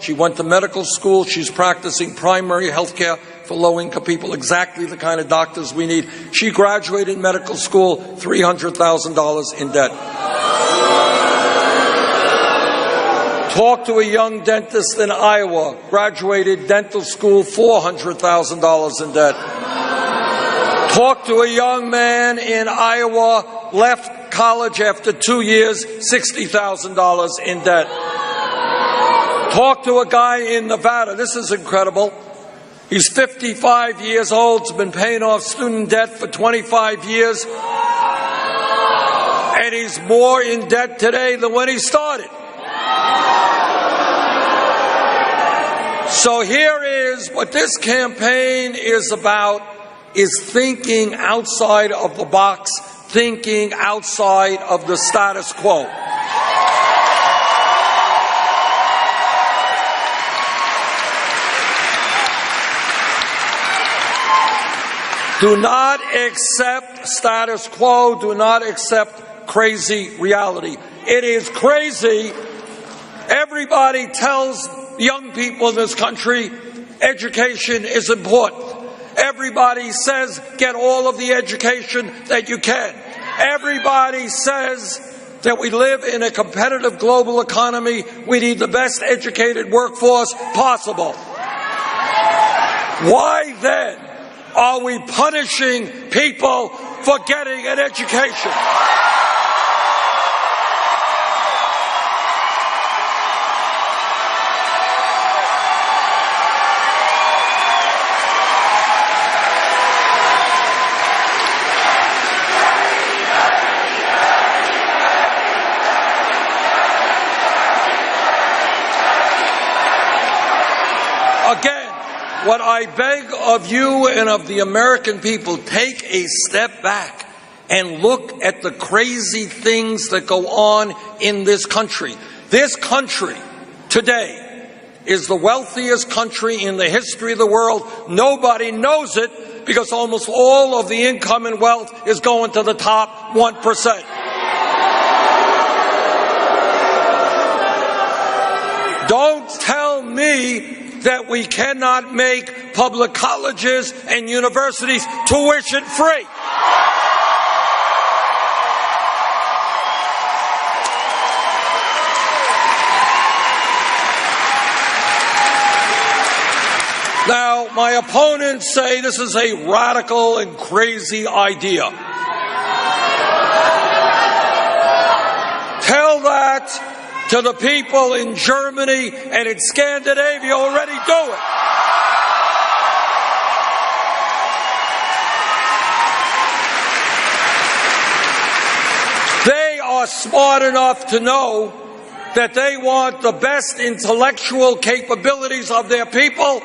She went to medical school. She's practicing primary health care for low-income people, exactly the kind of doctors we need. She graduated medical school, $300,000 in debt. Talk to a young dentist in Iowa, graduated dental school, $400,000 in debt. Talk to a young man in Iowa, left college after 2 years, $60,000 in debt. Talk to a guy in Nevada. This is incredible. He's 55 years old, has been paying off student debt for 25 years, and he's more in debt today than when he started. So here is what this campaign is about, is thinking outside of the box, thinking outside of the status quo. Do not accept status quo. Do not accept crazy reality. It is crazy. Everybody tells young people in this country education is important. Everybody says get all of the education that you can. Everybody says that we live in a competitive global economy. We need the best educated workforce possible. Why then are we punishing people for getting an education? Again, what I beg of you and of the American people, take a step back and look at the crazy things that go on in this country. This country today is the wealthiest country in the history of the world. Nobody knows it because almost all of the income and wealth is going to the top 1%. Don't tell me that we cannot make public colleges and universities tuition free. Now, my opponents say this is a radical and crazy idea. Tell that to the people in Germany and in Scandinavia already do it. They are smart enough to know that they want the best intellectual capabilities of their people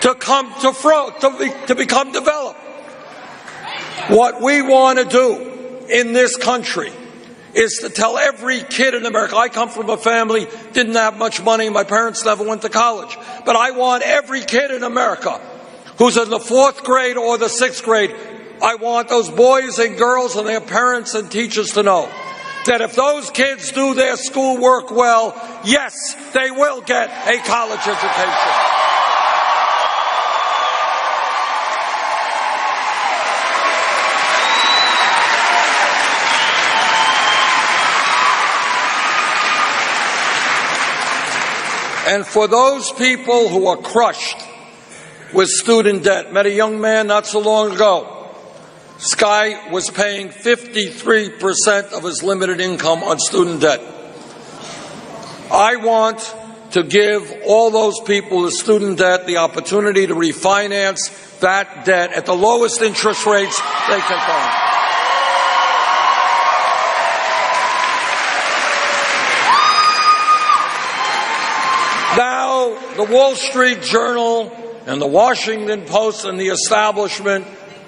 to come to become developed. What we want to do in this country is to tell every kid in America. I come from a family, didn't have much money, my parents never went to college. But I want every kid in America who's in the 4th grade or the 6th grade, I want those boys and girls and their parents and teachers to know that if those kids do their schoolwork well, yes, they will get a college education. And for those people who are crushed with student debt, met a young man not so long ago. This guy was paying 53% of his limited income on student debt. I want to give all those people with student debt the opportunity to refinance that debt at the lowest interest rates they can find. Now, the Wall Street Journal and the Washington Post and the establishment,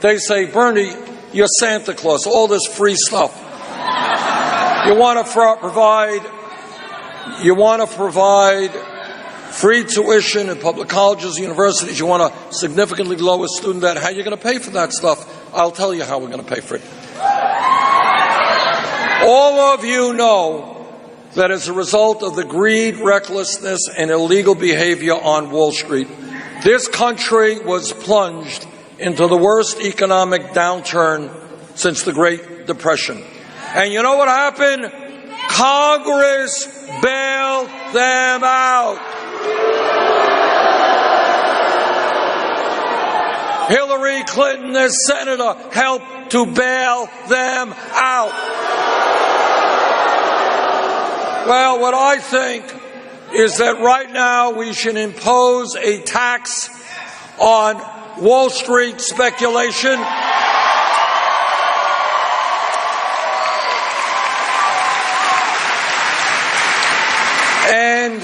they say, Bernie, you're Santa Claus, all this free stuff. You want to provide free tuition in public colleges, universities. You want to significantly lower student debt. How are you going to pay for that stuff? I'll tell you how we're going to pay for it. All of you know that as a result of the greed, recklessness, and illegal behavior on Wall Street, this country was plunged into the worst economic downturn since the Great Depression. And you know what happened? Congress bailed them out. Hillary Clinton, as senator, helped to bail them out. Well, what I think is that right now we should impose a tax on Wall Street speculation. And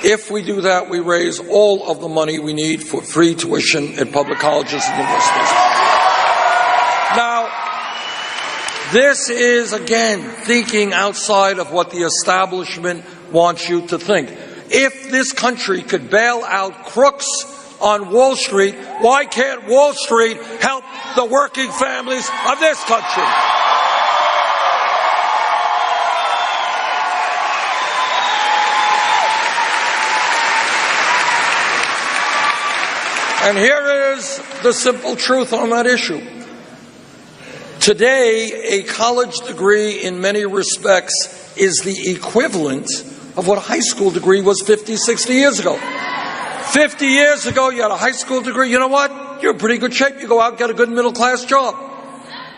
if we do that, we raise all of the money we need for free tuition at public colleges and universities. Now, this is, again, thinking outside of what the establishment wants you to think. If this country could bail out crooks on Wall Street, why can't Wall Street help the working families of this country? And here is the simple truth on that issue. Today, a college degree in many respects is the equivalent of what a high school degree was 50, 60 years ago. 50 years ago, you had a high school degree. You know what? You're in pretty good shape. You go out and get a good middle-class job.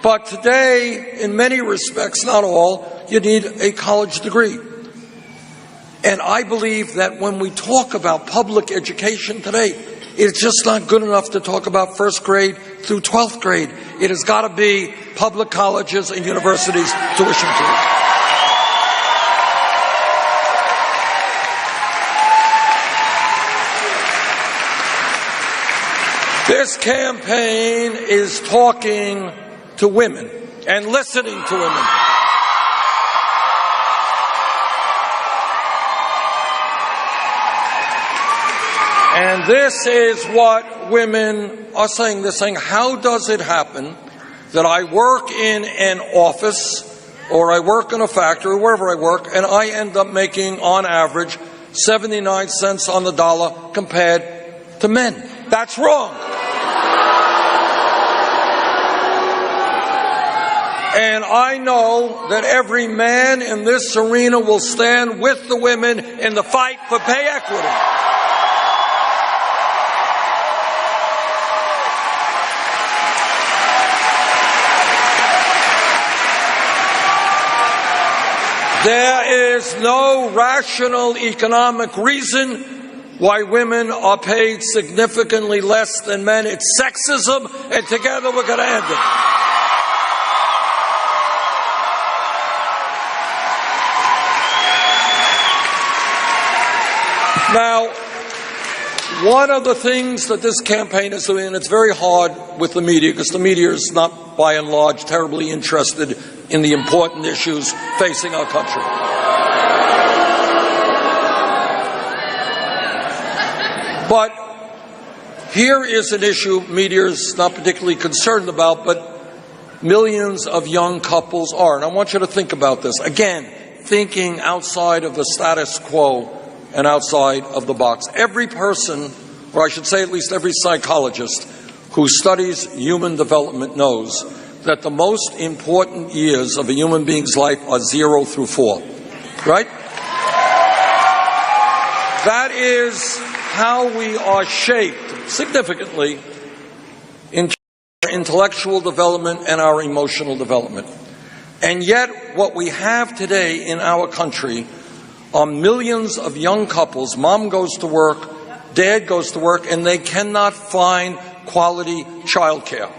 But today, in many respects, not all, you need a college degree. And I believe that when we talk about public education today, it's just not good enough to talk about first grade through 12th grade. It has got to be public colleges and universities tuition free. This campaign is talking to women and listening to women. And this is what women are saying. They're saying, how does it happen that I work in an office or I work in a factory, wherever I work, and I end up making, on average, 79 cents on the dollar compared to men? That's wrong. And I know that every man in this arena will stand with the women in the fight for pay equity. There is no rational economic reason why women are paid significantly less than men. It's sexism, and together we're going to end it. Now, one of the things that this campaign is doing, and it's very hard with the media, because the media is not, by and large, terribly interested in the important issues facing our country. But here is an issue media is not particularly concerned about, but millions of young couples are. And I want you to think about this. Again, thinking outside of the status quo and outside of the box. Every person, or I should say at least every psychologist who studies human development knows that the most important years of a human being's life are 0 through 4, right? That is how we are shaped significantly in our intellectual development and our emotional development. And yet what we have today in our country are millions of young couples. Mom goes to work, dad goes to work, and they cannot find quality childcare.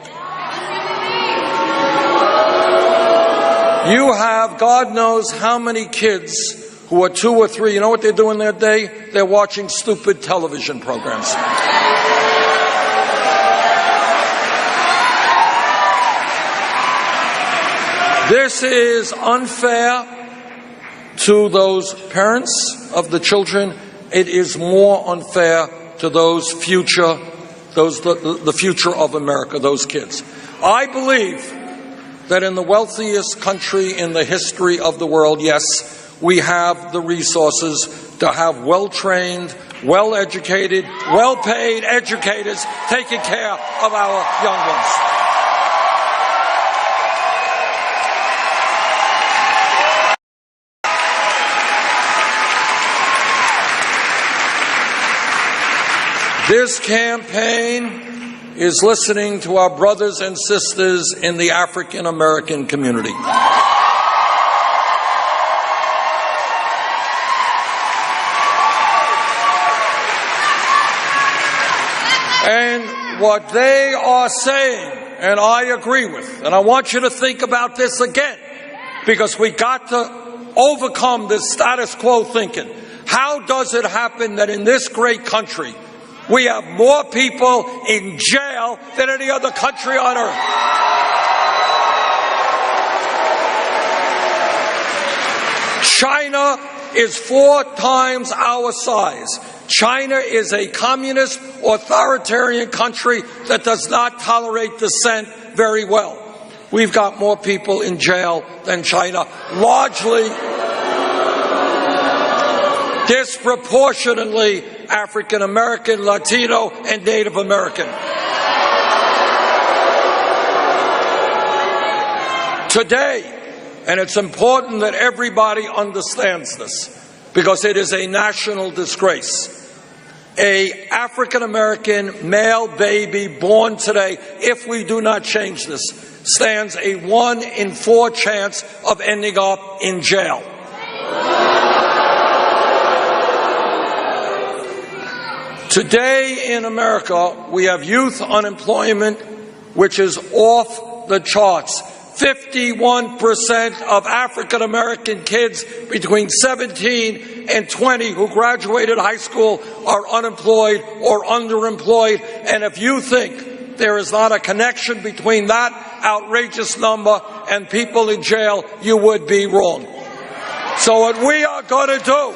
You have God knows how many kids who are 2 or 3. You know what they do in their day? They're watching stupid television programs. This is unfair to those parents of the children. It is more unfair to the future of America, those kids. I believe that in the wealthiest country in the history of the world, yes, we have the resources to have well-trained, well-educated, well-paid educators taking care of our young ones. This campaign is listening to our brothers and sisters in the African American community. And what they are saying, and I agree with, and I want you to think about this again, because we got to overcome this status quo thinking. How does it happen that in this great country we have more people in jail than any other country on earth? China is 4 times our size. China is a communist, authoritarian country that does not tolerate dissent very well. We've got more people in jail than China, largely, disproportionately African American, Latino, and Native American. Today, and it's important that everybody understands this, because it is a national disgrace, an African American male baby born today, if we do not change this, stands a 1 in 4 chance of ending up in jail. Today in America, we have youth unemployment, which is off the charts. 51% of African American kids between 17 and 20 who graduated high school are unemployed or underemployed. And if you think there is not a connection between that outrageous number and people in jail, you would be wrong. So what we are going to do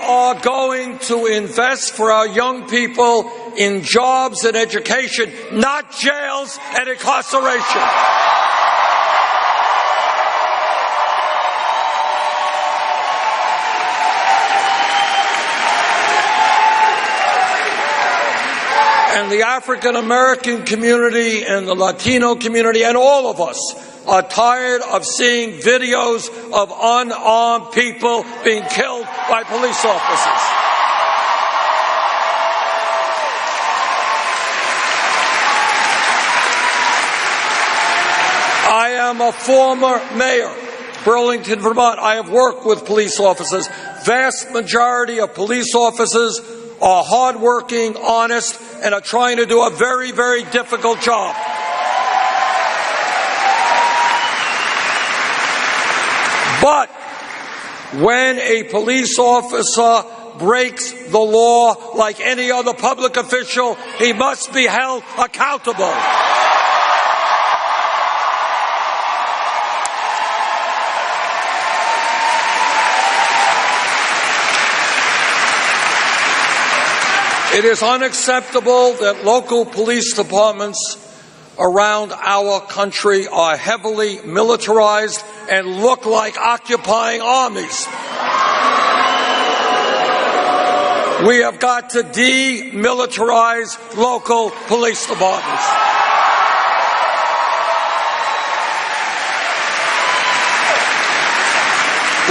are going to invest for our young people in jobs and education, not jails and incarceration. And the African American community and the Latino community and all of us are tired of seeing videos of unarmed people being killed by police officers. I am a former mayor, Burlington, Vermont. I have worked with police officers. Vast majority of police officers are hardworking, honest, and are trying to do a very, very difficult job. But when a police officer breaks the law like any other public official, he must be held accountable. It is unacceptable that local police departments around our country are heavily militarized and look like occupying armies. We have got to demilitarize local police departments.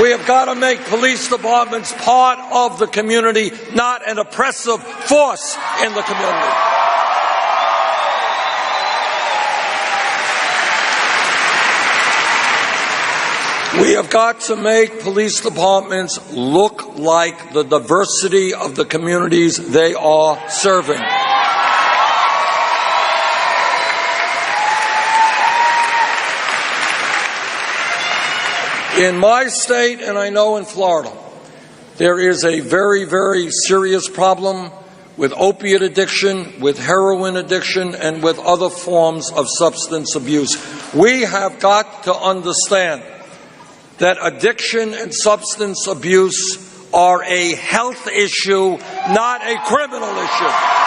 We have got to make police departments part of the community, not an oppressive force in the community. We have got to make police departments look like the diversity of the communities they are serving. In my state, and I know in Florida, there is a very, very serious problem with opiate addiction, with heroin addiction, and with other forms of substance abuse. We have got to understand that addiction and substance abuse are a health issue, not a criminal issue.